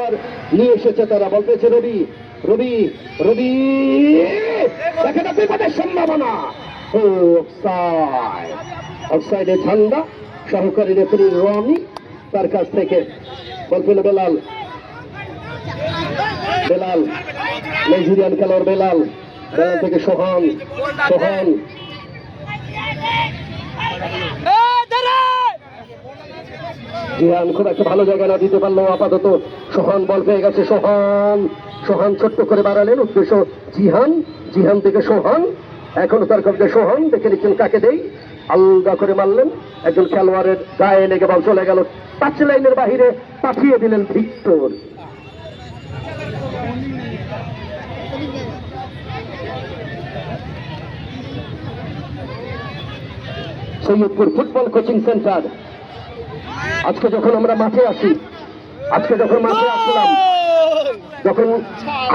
খেলোয়াড় নিয়ে এসেছে তারা। বল পেয়েছে রবি, রবি রবি এখানে বিপদের সম্ভাবনা। অফসাইডে ঠান্ডা সহকারী রেফারি রনি, তার কাছ থেকে বল পেল বেলাল। বেলাল নাইজেরিয়ান খেলোয়াড় বেলাল, বেলাল থেকে সোহান, সোহান জিহান খুব একটা ভালো জায়গা না দিতে পারলো আপাতত। সোহান বল পেয়ে গেছে, সোহান, সোহান ছোট্ট করে বাড়ালেন, উদ্দেশ্য জিহান, জিহান থেকে সোহান, এখনো তার কবজা সোহান, দেখে নিচ্ছেন কাকে দেই, আলগা করে মারলেন, একজন খেলোয়াড়ের গায়ে লেগে বল চলে গেল টাচ লাইনের বাহিরে, পাঠিয়ে দিলেন Victor. Saidpur football coaching centre. আজকে যখন আমরা মাঠে আসি, আজকে যখন মাঠে আসলাম, যখন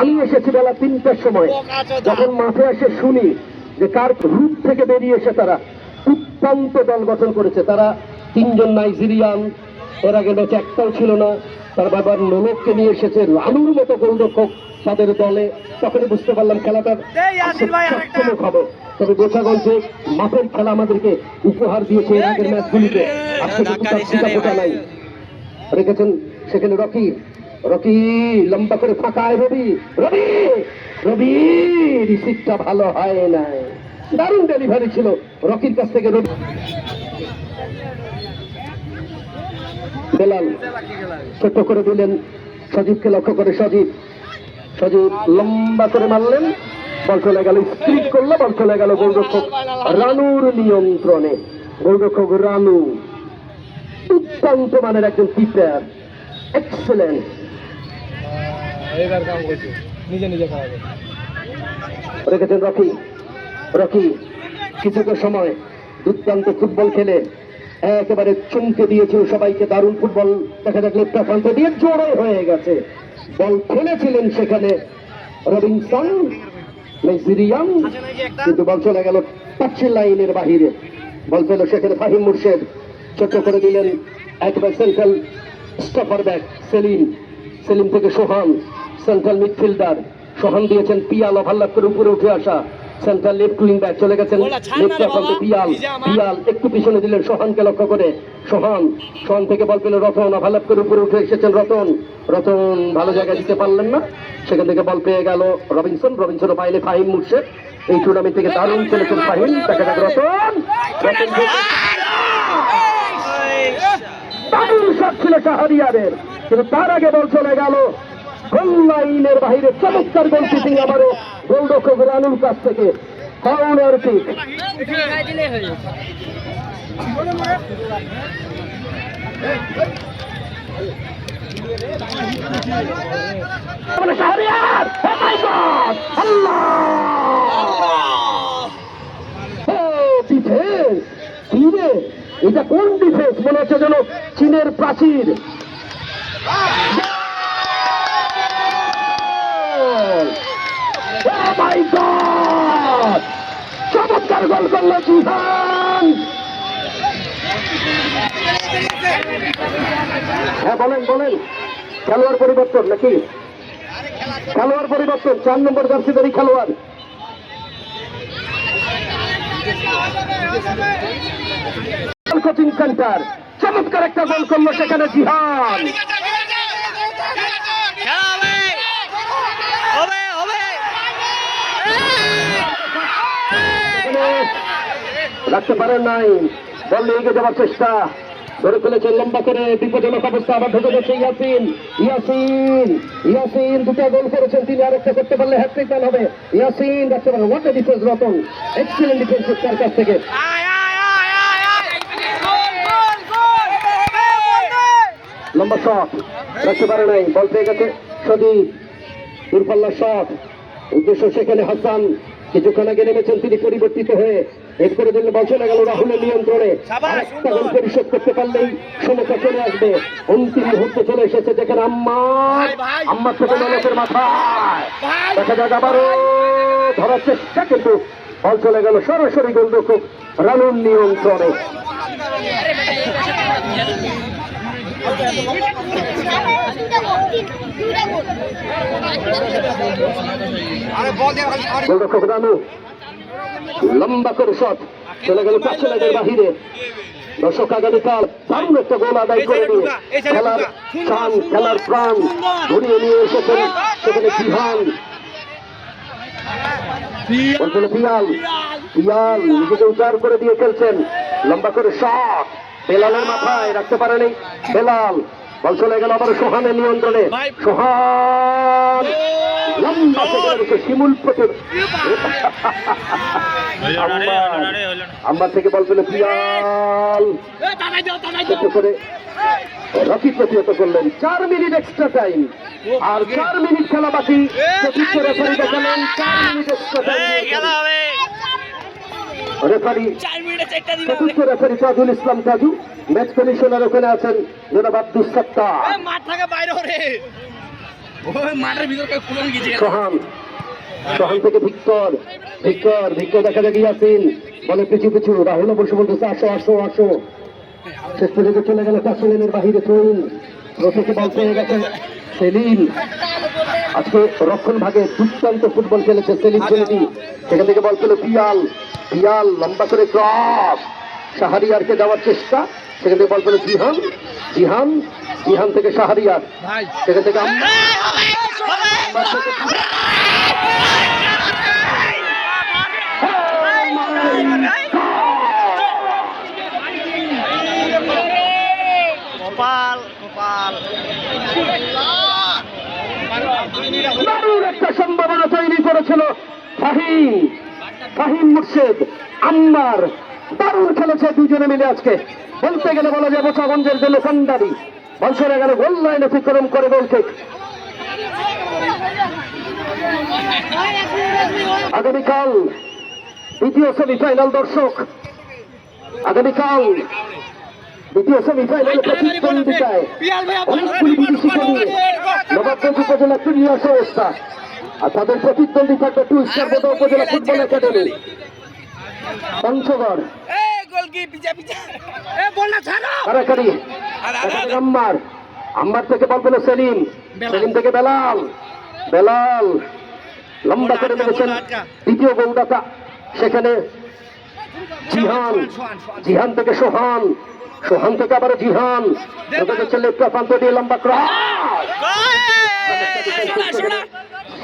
আমি এসেছি বেলা 3টার সময়, যখন মাঠে এসে শুনি যে কার রূপ থেকে বেরিয়ে এসে তারা দুর্দান্ত দল গঠন করেছে। তারা 3 জন নাইজেরিয়ান, এর আগে ম্যাচে একটাও ছিল না, তার বাবার নোলককে নিয়ে এসেছে, রানুর মতো গোলরক্ষক তাদের দলে। তখনই বুঝতে পারলাম খেলাটার চমক হবে। তবে গোছাগঞ্জে মাঠের খেলা আমাদেরকে উপহার দিয়েছে এর আগের ম্যাচগুলিতে, আজকে ফোটা নাই। রেখেছেন সেখানে রকি, রকি লম্বা করে ফাঁকায় রবি, রবি রবি রিসিভটা ভালো হয় নাই, দারুণ ডেলিভারি ছিল রকির কাছ থেকে। রবি বেলাল ছোট্ট করে দিলেন, সজীবকে লক্ষ্য করে সজীব, সজীব লম্বা করে মারলেন, বল চলে গেল, স্ট্রিক করলো, বল চলে গেল গোলরক্ষক রানুর নিয়ন্ত্রণে। গোলরক্ষক রানু দুর্দান্ত মানের একজন কিপার, এক্সেলেন্ট। রেখেছেন রকি, রকি কিছুটা সময় দুর্দান্ত ফুটবল খেলে একেবারে চমকে দিয়েছিল সবাইকে, দারুণ ফুটবল দেখা যাক লেফটা প্রান্ত দিয়ে জোরে হয়ে গেছে। বল ফেলেছিলেন সেখানে রবিনসন নাইজেরিয়ান, কিন্তু বল চলে গেল টাচ লাইনের বাহিরে। বল পেল সেখানে ফাহিম মুর্শেদ, ছোট করে দিলেন একেবারে central stopper back Salim, Salim থেকে সোহান, সেন্ট্রাল মিডফিল্ডার সোহান দিয়েছেন পিয়াল, ওভারল্যাপ করে উপরে উঠে আসা সেন্ট্রাল লেফট উইং ব্যাক, চলে গেছেন লেফট প্রান্তে পিয়াল, পিয়াল একটু পিছনে দিলেন সোহানকে লক্ষ্য করে, সোহান, সোহান থেকে বল পেল রতন, ওভারল্যাপ করে উপরে উঠে এসেছেন রতন, রতন ভালো জায়গায় দিতে পারলেন না, সেখান থেকে বল পেয়ে গেল রবিনসন, রবিনসনও পাইলে ফাহিম মুর্শেদ। এই টুর্নামেন্ট থেকে দারুণ খেলেছেন ফাহিম, দেখা যাক রতন, রতন দারুণ শট ছিল শাহরিয়ারের, কিন্তু তার আগে বল চলে গেল গোল লাইনের বাহিরে। চমৎকার গোল কিপিং আবারও গোলরক্ষক রানুর কাছ থেকে, কর্নার কিক। শাহরিয়ার, ডিফেন্স, এটা কোন ডিফেন্স? মনে হচ্ছে যেন চীনের প্রাচীর। চমৎকার গোল করলো জিহান। হ্যাঁ বলেন, বলেন, খেলোয়াড় পরিবর্তন নাকি? খেলোয়াড় পরিবর্তন, 4 নম্বর জার্সিধারী খেলোয়াড়। কোচিং সেন্টার, চমৎকার একটা গোল করলো সেখানে জিহান। রাখতে পারেন নাই, বল এগিয়ে যাওয়ার চেষ্টা, ধরে ফেলেছেন লম্বা করে, বিপজ্জনক অবস্থা, আবার ঢুকে যাচ্ছে ইয়াসিন, ইয়াসিন, ইয়াসিন 2টা গোল করেছেন তিনি, আরেকটা করতে পারলে হ্যাট্রিক রান হবে। ইয়াসিন রাখতে পারেন, what a defence Ratan, excellent defence তার কাছ থেকে। লম্বা শট রাখতে পারে নাই, বল পেয়ে গেছে সদীপ, দূরপাল্লা শট, উদ্দেশ্য সেখানে হাসান, কিছুক্ষণ আগে নেমেছেন তিনি পরিবর্তিত হয়ে, এরপরে দিলে বল চলে গেল রাহুলের নিয়ন্ত্রণে। আরেকটা গোল পরিশোধ করতে পারলেই সমতা চলে আসবে। অন্তিম মুহূর্তে চলে এসেছে যেখানে আম্মার থেকে নলকের মাথায়, দেখা যাক আবারও ধরার চেষ্টা, কিন্তু বল চলে গেল সরাসরি গোলরক্ষক রানুর নিয়ন্ত্রণে। গোলরক্ষক রানু লম্বা করে শট চলে গেল 5 লাইনের বাহিরে। দর্শক আগামীকাল দারুণ একটা গোল আদায় করে দিয়ে খেলার শান খেলার প্রাণ ঘুরিয়ে নিয়ে এসেছেন সেখানে জিহান। বলছিল পিয়াল পিয়াল নিজেকে উজাড় করে দিয়ে খেলছেন, লম্বা করে শট বেলালের মাথায় রাখতে পারেনি বেলাল। বল চলে গেল আবার সোহানের নিয়ন্ত্রণে, সোহান লম্বা থেকে শিমুল আমার থেকে বল পেল পিয়াল করে রকি প্রতিহত করলেন। 4 মিনিট এক্সট্রা টাইম আর 4 মিনিট খেলা বাকি। চতুর্থ রেফারি দেখালেন 4 মিনিট এক্সট্রা টাইম রেফারি, চতুর্থ referee Tajul Islam Taju. Match commissioner ওখানে আছেন জনাব আব্দুস সাত্তার। সোহান সোহান থেকে ভিক্টর ভিক্টর ভিক্টর দেখা যায় ইয়াসিন বলে পিছু পিছু রাহুল বসে বলতেছে আসো আসো আসো। শেষ পর্যন্ত চলে গেল 5 লাইনের বাহিরে থ্রোইন থেকে বল পেয়ে গেছে সেলিম। আজকে রক্ষণ ভাগে দুর্দান্ত ফুটবল খেলেছে সেলিম ছেলেটি। সেখান থেকে বল পেল পিয়াল পিয়াল লম্বা করে ক্রস শাহরিয়ারকে দেওয়ার চেষ্টা। সেখান থেকে বল পেল জিহান জিহান জিহান থেকে শাহরিয়ার। সেখান থেকে দারুণ একটা সম্ভাবনা তৈরি করেছিল ফাহিম ফাহিম মুর্শেদ আম্মার। দারুণ খেলেছে দুজনে মিলে আজকে, বলতে গেলে বলা যায় বোচাগঞ্জের জন্য কান্ডারি। বল সরে গেল গোল লাইন অতিক্রম করে গোল ঠিক। আগামীকাল দ্বিতীয় সেমিফাইনাল দর্শক, আগামীকাল দ্বিতীয় সেমিফাইনালে প্রতিদ্বন্দ্বিতায় অনেকগুলি বিদেশি নিয়ে নবাবগঞ্জ উপজেলা ক্রীড়া সংস্থা আর তাদের প্রতিদ্বন্দ্বী থাকবে 2 স্টার বোদা উপজেলা ফুটবল একাডেমি পঞ্চগড়। কারাকারি আম্মার আম্মার থেকে বল পেল সেলিম সেলিম থেকে বেলাল বেলাল লম্বা করে মেরেছেন দ্বিতীয় গোলদাতা। সেখানে জিহান জিহান থেকে সোহান সোহান থেকে আবার জিহান লেফট প্রান্ত দিয়ে লম্বা ক্রস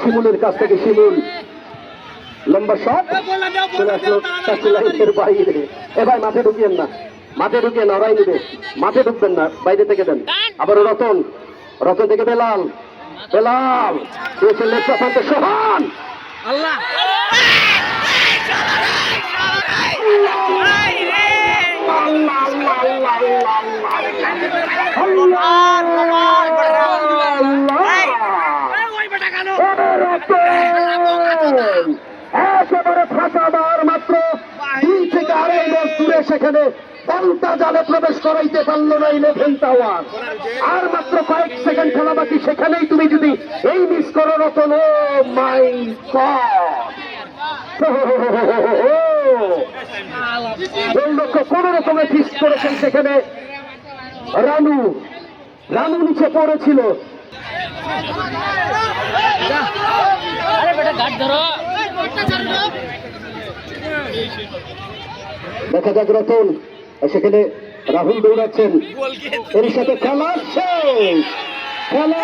শিমুলের কাছ থেকে শিমুল লম্বা শট চলে আসলো 5 লাইনের বাইরে। এ ভাই মাঠে ঢুকিয়েন না, মাঠে ঢুকিয়ে না, ওরাই নিবে, মাঠে ঢুকবেন না, বাইরে থেকে দেন। আবার রতন রতন থেকে বেলাল বেলাল দিয়েছে লেফট প্রান্তে সোহান আল্লাহ একেবারে ফাঁসাদার মাত্র 2 থেকে 2.5 গজ দূরে সেখানে বলটা জালে প্রবেশ করাইতে পারলো না 11 টাওয়ার। আর মাত্র কয়েক সেকেন্ড খেলা বাকি, সেখানেই তুমি যদি এই মিস করো রতন, ও মাই গোলরক্ষক কোন রকমে ফিক্স করেছেন। সেখানে রানু রানু নিচে পড়েছিল। দেখা যাক রতন, সেখানে রাহুল দৌড়াচ্ছেন, এর সাথে খেলা শেষ। খেলা